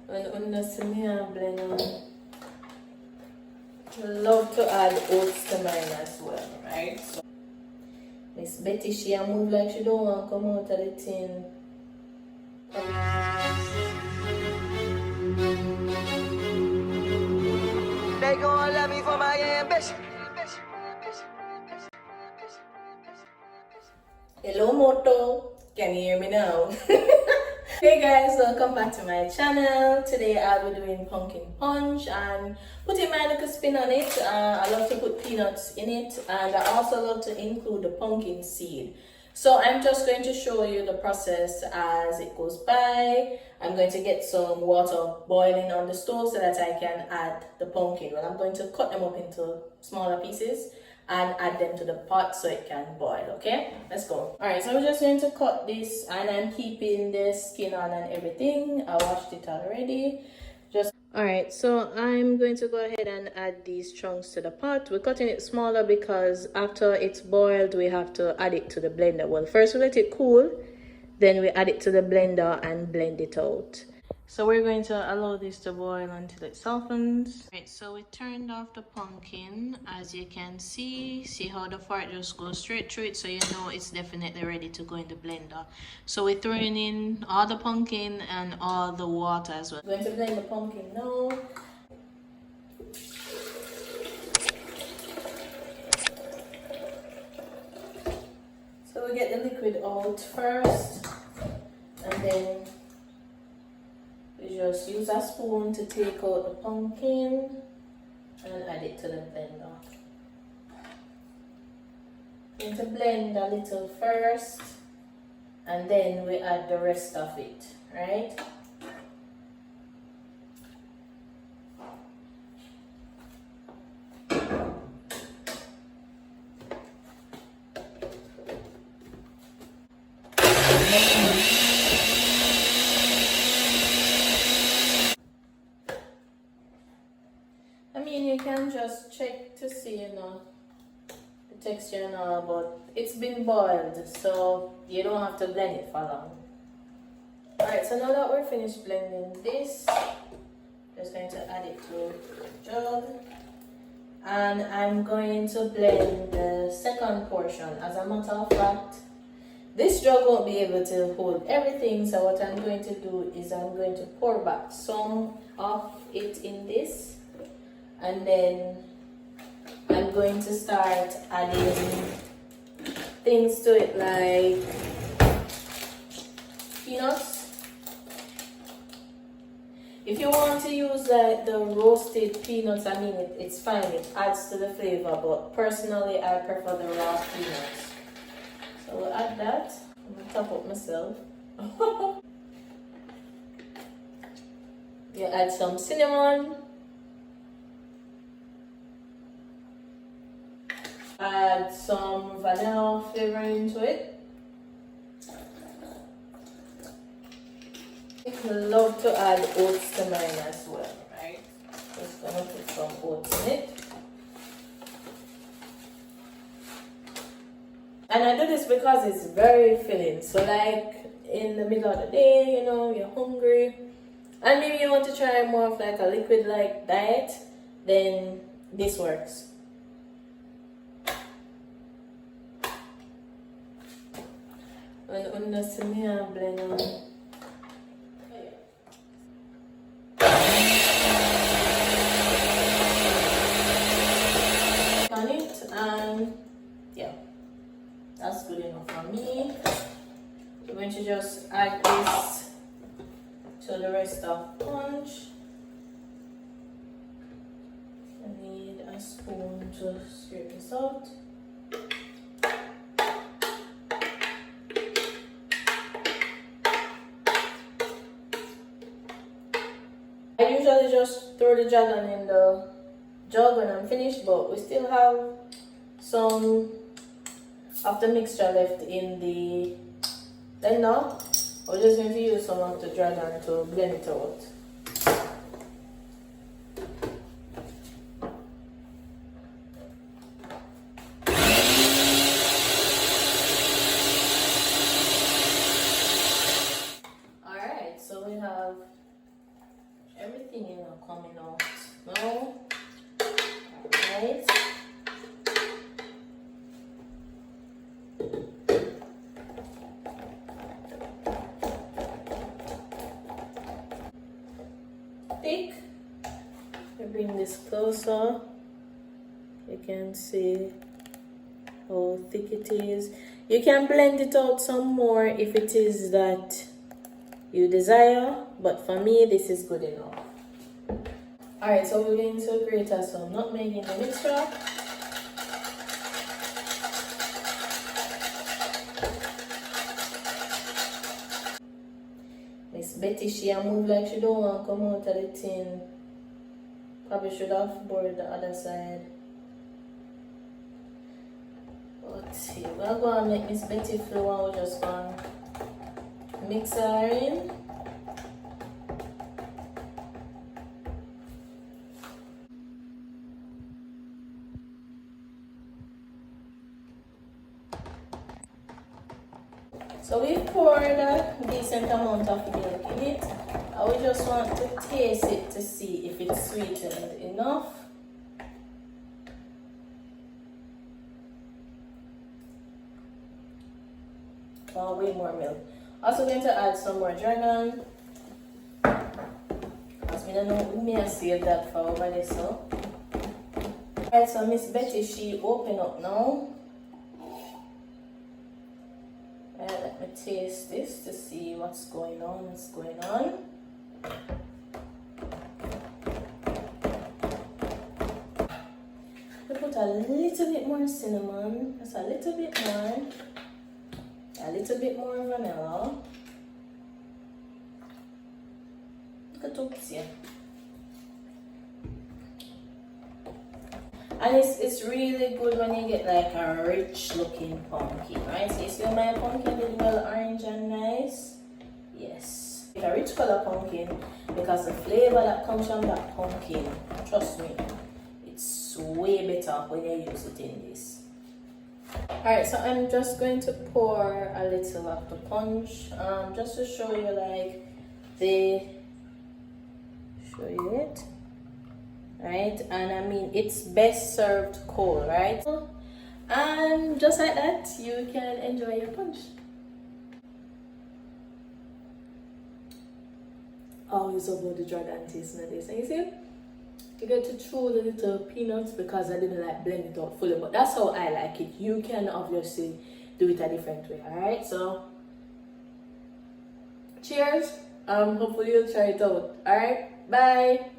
When I see me blend on, I love to add oats to mine as well, right? So Miss Betty, she a move like she don't want to come out of the tin. They gon' love me for my ambition. Hello Moto, can you hear me now? Hey guys, welcome back to my channel. Today I'll be doing pumpkin punch and putting my little spin on it. I love to put peanuts in it, and I also love to include the pumpkin seed. So I'm just going to show you the process as it goes by. I'm going to get some water boiling on the stove so that I can add the pumpkin. Well, I'm going to cut them up into smaller pieces and add them to the pot so it can boil. Okay, let's go. All right, so I'm just going to cut this, and I'm keeping the skin on and everything. I washed it already. All right, so I'm going to go ahead and add these chunks to the pot. We're cutting it smaller because after it's boiled we have to add it to the blender. Well, first we let it cool, then we add it to the blender and blend it out. So we're going to allow this to boil until it softens. Right, so we turned off the pumpkin. As you can see how the fart just goes straight through it, so you know it's definitely ready to go in the blender. So we're throwing in all the pumpkin and all the water as well. I'm going to blend the pumpkin now. So we get the liquid out first, and then we just use a spoon to take out the pumpkin and add it to the blender. Going to blend a little first, and then we add the rest of it, right? You can just check to see, you know, the texture and all, but it's been boiled, so you don't have to blend it for long. Alright, so now that we're finished blending this, just going to add it to the jug, and I'm going to blend the second portion. As a matter of fact, this jug won't be able to hold everything, so what I'm going to do is I'm going to pour back some of it in this. And then I'm going to start adding things to it like peanuts. If you want to use like the roasted peanuts, I mean it's fine, it adds to the flavor, but personally I prefer the raw peanuts. So we'll add that. I'm going to top up myself. You add some cinnamon. Add some vanilla flavoring to it. I love to add oats to mine as well, right? Just gonna put some oats in it. And I do this because it's very filling. So like in the middle of the day, you know, you're hungry, and maybe you want to try more of like a liquid like diet, then this works. When I see me blend on, it, and yeah, that's good enough for me. I'm going to just add this to the rest of punch. I need a spoon to scrape this out. I usually just throw the jug on in the jug when I'm finished, but we still have some of the mixture left in the blender. We're just going to use some of the dragon to blend it out. Alright, so we have coming out now. Alright. Thick. I bring this closer. You can see how thick it is. You can blend it out some more if it is that you desire, but for me this is good enough. Alright, so we're going to grate some nutmeg in the mixture. Miss Betty, she a move like she don't want to come out of the tin. Probably should have bored the other side. But here we're going to make Miss Betty flour. We're just going to mix her in. So we poured a decent amount of milk in it. I would just want to taste it to see if it's sweetened enough. Oh, way more milk. Also going to add some more dragon. Because we don't know, we may have saved that for over there, so. Alright, so Miss Betty, she open up now. Let me taste this to see what's going on. We put a little bit more cinnamon, just a little bit more vanilla. Look at Oats here. And it's really good when you get like a rich looking pumpkin, right? So you see my pumpkin is well orange and nice. Yes. It's a rich color pumpkin because the flavor that comes from that pumpkin, trust me, it's way better when you use it in this. Alright, so I'm just going to pour a little of the punch, just to show you like show you it. Right, and I mean it's best served cold, right? And just like that, you can enjoy your punch. Always about the dragon taste in this. And you see, you get to chew the little peanuts because I didn't like blend it out fully, but that's how I like it. You can obviously do it a different way. Alright, so cheers. Hopefully you'll try it out. Alright, bye.